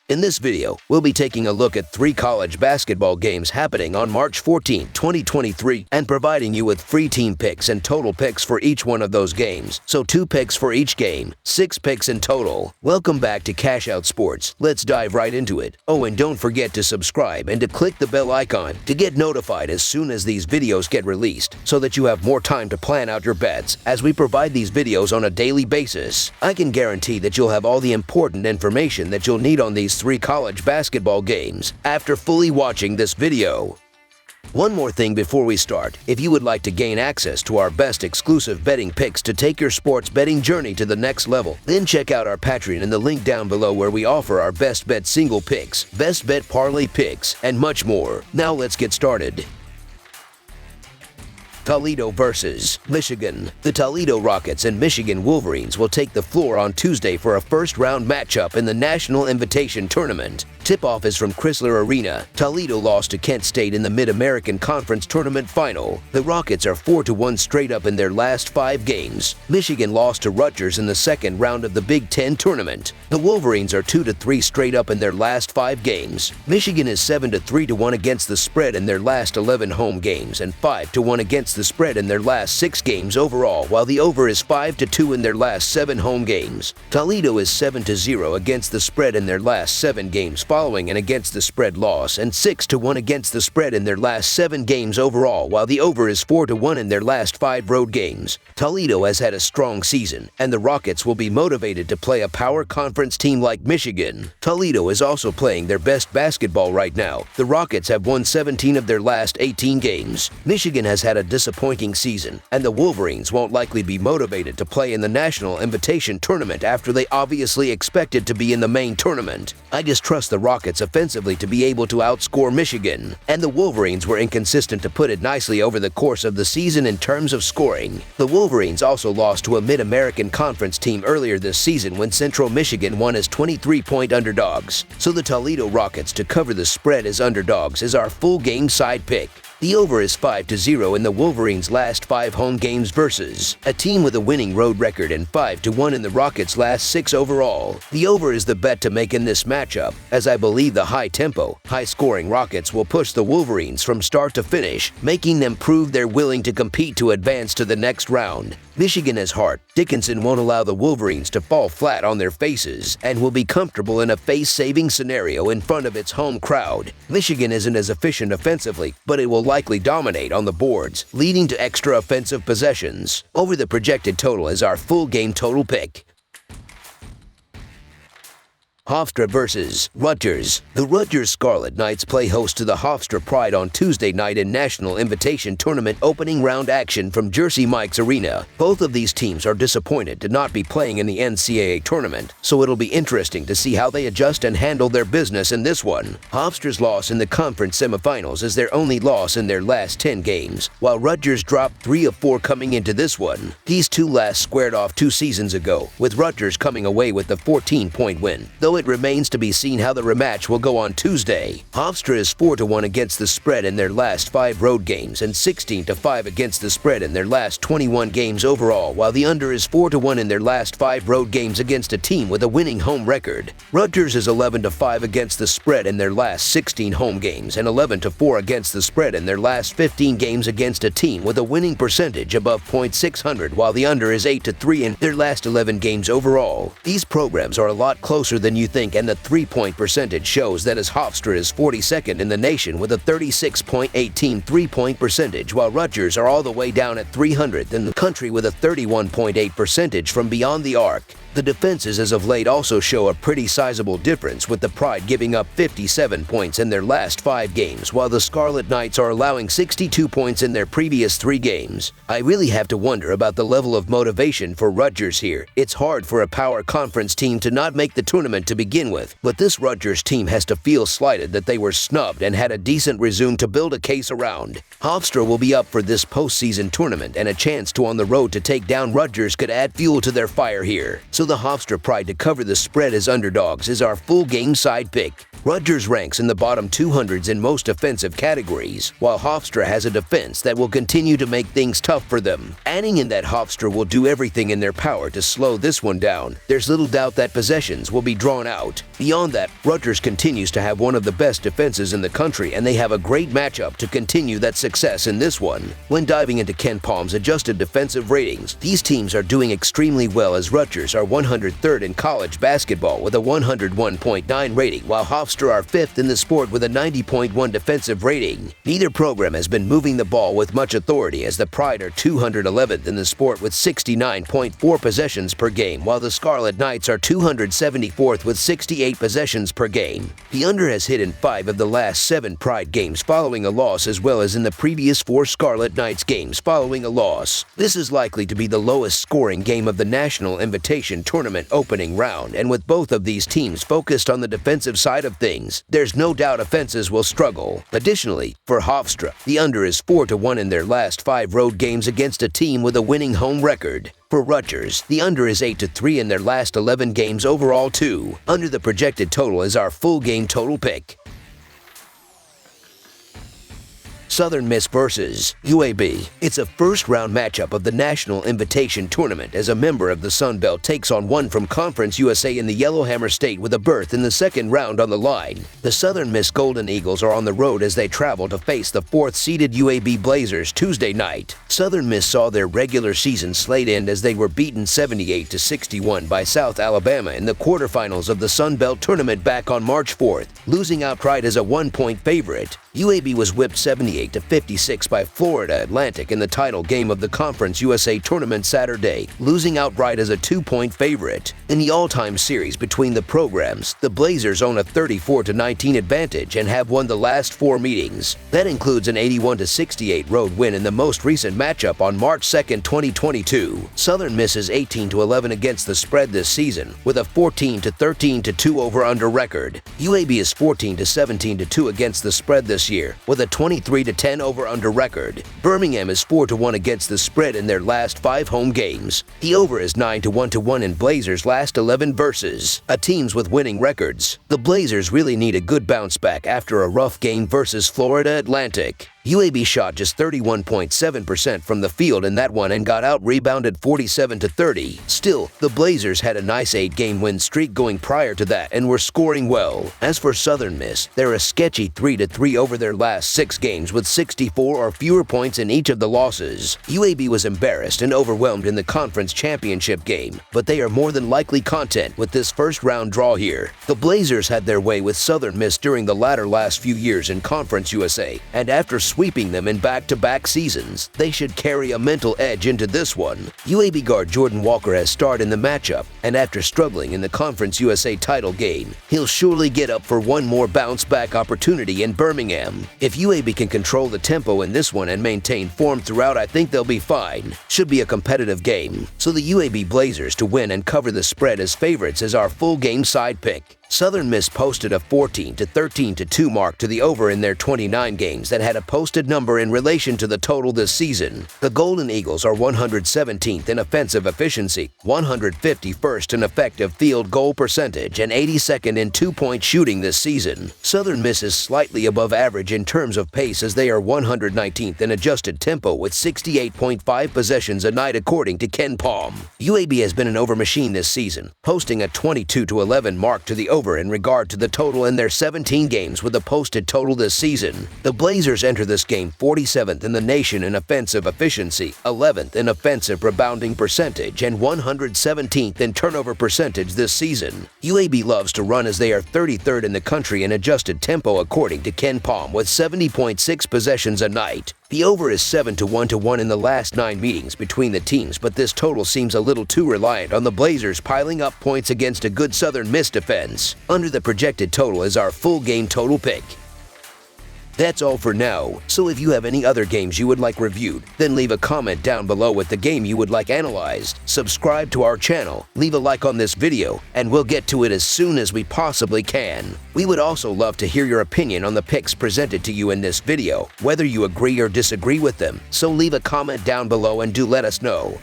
In this video, we'll be taking a look at 3 college basketball games happening on March 14, 2023, and providing you with free team picks and total picks for each one of those games. So 2 picks for each game, 6 picks in total. Welcome back to Cash Out Sports. Let's dive right into it. Oh, and don't forget to subscribe and to click the bell icon to get notified as soon as these videos get released, so that you have more time to plan out your bets as we provide these videos on a daily basis. I can guarantee that you'll have all the important information that you'll need on these 3 college basketball games after fully watching this video. One more thing before we start. If you would like to gain access to our best exclusive betting picks to take your sports betting journey to the next level, then check out our Patreon in the link down below, where we offer our best bet single picks, best bet parlay picks, and much more. Now let's get started. Toledo versus Michigan. The Toledo Rockets and Michigan Wolverines will take the floor on Tuesday for a first-round matchup in the National Invitation Tournament. Tip-off is from Chrysler Arena. Toledo lost to Kent State in the Mid-American Conference Tournament Final. The Rockets are 4-1 straight up in their last 5 games. Michigan lost to Rutgers in the second round of the Big Ten Tournament. The Wolverines are 2-3 straight up in their last 5 games. Michigan is 7-3-1 against the spread in their last 11 home games and 5-1 against the spread in their last 6 games overall, while the over is 5-2 in their last 7 home games. Toledo is 7-0 against the spread in their last 7 games following an against the spread loss, and 6-1 against the spread in their last 7 games overall, while the over is 4-1 in their last 5 road games. Toledo has had a strong season, and the Rockets will be motivated to play a power conference team like Michigan. Toledo is also playing their best basketball right now. The Rockets have won 17 of their last 18 games. Michigan has had a disappointing season, and the Wolverines won't likely be motivated to play in the National Invitation Tournament after they obviously expected to be in the main tournament. I just trust the Rockets offensively to be able to outscore Michigan, and the Wolverines were inconsistent, to put it nicely, over the course of the season in terms of scoring. The Wolverines also lost to a Mid-American Conference team earlier this season when Central Michigan won as 23-point underdogs. So the Toledo Rockets to cover the spread as underdogs is our full game side pick. The over is 5-0 in the Wolverines' last 5 home games versus a team with a winning road record, and 5-1 in the Rockets' last 6 overall. The over is the bet to make in this matchup, as I believe the high-tempo, high-scoring Rockets will push the Wolverines from start to finish, making them prove they're willing to compete to advance to the next round. Michigan has heart. Dickinson won't allow the Wolverines to fall flat on their faces and will be comfortable in a face-saving scenario in front of its home crowd. Michigan isn't as efficient offensively, but it will likely dominate on the boards, leading to extra offensive possessions. Over the projected total is our full game total pick. Hofstra versus Rutgers. The Rutgers Scarlet Knights play host to the Hofstra Pride on Tuesday night in National Invitation Tournament opening round action from Jersey Mike's Arena. Both of these teams are disappointed to not be playing in the NCAA tournament, so it'll be interesting to see how they adjust and handle their business in this one. Hofstra's loss in the conference semifinals is their only loss in their last 10 games, while Rutgers dropped 3 of 4 coming into this one. These two last squared off 2 seasons ago, with Rutgers coming away with the 14-point win, though it remains to be seen how the rematch will go on Tuesday. Hofstra is 4-1 against the spread in their last 5 road games and 16-5 against the spread in their last 21 games overall, while the under is 4-1 in their last 5 road games against a team with a winning home record. Rutgers is 11-5 against the spread in their last 16 home games and 11-4 against the spread in their last 15 games against a team with a winning percentage above .600, while the under is 8-3 in their last 11 games overall. These programs are a lot closer than you think, and the 3-point percentage shows that, as Hofstra is 42nd in the nation with a 36.18 3-point percentage, while Rutgers are all the way down at 300th in the country with a 31.8 percentage from beyond the arc. The defenses as of late also show a pretty sizable difference, with the Pride giving up 57 points in their last 5 games, while the Scarlet Knights are allowing 62 points in their previous 3 games. I really have to wonder about the level of motivation for Rutgers here. It's hard for a power conference team to not make the tournament to begin with, but this Rutgers team has to feel slighted that they were snubbed and had a decent resume to build a case around. Hofstra will be up for this postseason tournament, and a chance to on the road to take down Rutgers could add fuel to their fire here. So the Hofstra Pride to cover the spread as underdogs is our full game side pick. Rutgers ranks in the bottom 200s in most offensive categories, while Hofstra has a defense that will continue to make things tough for them. Adding in that Hofstra will do everything in their power to slow this one down, there's little doubt that possessions will be drawn out. Beyond that, Rutgers continues to have one of the best defenses in the country, and they have a great matchup to continue that success in this one. When diving into KenPom's adjusted defensive ratings, these teams are doing extremely well, as Rutgers are 103rd in college basketball with a 101.9 rating, while Hofstra are 5th in the sport with a 90.1 defensive rating. Neither program has been moving the ball with much authority, as the Pride are 211th in the sport with 69.4 possessions per game, while the Scarlet Knights are 274th with 68 possessions per game. The under has hit in 5 of the last 7 Pride games following a loss, as well as in the previous 4 Scarlet Knights games following a loss. This is likely to be the lowest scoring game of the National Invitation Tournament opening round, and with both of these teams focused on the defensive side of things, there's no doubt offenses will struggle. Additionally, for Hofstra, the under is 4-1 in their last 5 road games against a team with a winning home record. For Rutgers, the under is 8-3 in their last 11 games overall too. Under the projected total is our full game total pick. Southern Miss versus UAB. It's a first-round matchup of the National Invitation Tournament, as a member of the Sun Belt takes on one from Conference USA in the Yellowhammer State with a berth in the second round on the line. The Southern Miss Golden Eagles are on the road as they travel to face the 4th-seeded UAB Blazers Tuesday night. Southern Miss saw their regular season slate end as they were beaten 78-61 by South Alabama in the quarterfinals of the Sun Belt Tournament back on March 4th, losing outright as a 1-point favorite. UAB was whipped 78-56 by Florida Atlantic in the title game of the Conference USA Tournament Saturday, losing outright as a 2-point favorite. In the all-time series between the programs, the Blazers own a 34-19 advantage and have won the last 4 meetings. That includes an 81-68 road win in the most recent matchup on March 2, 2022. Southern Miss is 18-11 against the spread this season, with a 14-13-2 over-under record. UAB is 14-17-2 against the spread this year, with a 23-10 over-under record. Birmingham is 4-1 against the spread in their last 5 home games. The over is 9-1 in Blazers' last 11 versus teams with winning records. The Blazers really need a good bounce back after a rough game versus Florida Atlantic. UAB shot just 31.7% from the field in that one and got out-rebounded 47-30. Still, the Blazers had a nice 8-game win streak going prior to that and were scoring well. As for Southern Miss, they're a sketchy 3-3 over their last 6 games with 64 or fewer points in each of the losses. UAB was embarrassed and overwhelmed in the conference championship game, but they are more than likely content with this first-round draw here. The Blazers had their way with Southern Miss during the latter last few years in Conference USA, and after sweeping them in back-to-back seasons, they should carry a mental edge into this one. UAB guard Jordan Walker has starred in the matchup, and after struggling in the Conference USA title game, he'll surely get up for one more bounce-back opportunity in Birmingham. If UAB can control the tempo in this one and maintain form throughout, I think they'll be fine. Should be a competitive game. So the UAB Blazers to win and cover the spread as favorites is our full game side pick. Southern Miss posted a 14-13-2 mark to the over in their 29 games that had a posted number in relation to the total this season. The Golden Eagles are 117th in offensive efficiency, 151st in effective field goal percentage, and 82nd in 2-point shooting this season. Southern Miss is slightly above average in terms of pace, as they are 119th in adjusted tempo with 68.5 possessions a night according to KenPom. UAB has been an over machine this season, posting a 22-11 mark to the over in regard to the total in their 17 games with a posted total this season. The Blazers enter this game 47th in the nation in offensive efficiency, 11th in offensive rebounding percentage, and 117th in turnover percentage this season. UAB loves to run, as they are 33rd in the country in adjusted tempo according to KenPom with 70.6 possessions a night. The over is 7-1 in the last 9 meetings between the teams, but this total seems a little too reliant on the Blazers piling up points against a good Southern Miss defense. Under the projected total is our full game total pick. That's all for now, so if you have any other games you would like reviewed, then leave a comment down below with the game you would like analyzed. Subscribe to our channel, leave a like on this video, and we'll get to it as soon as we possibly can. We would also love to hear your opinion on the picks presented to you in this video, whether you agree or disagree with them, so leave a comment down below and do let us know.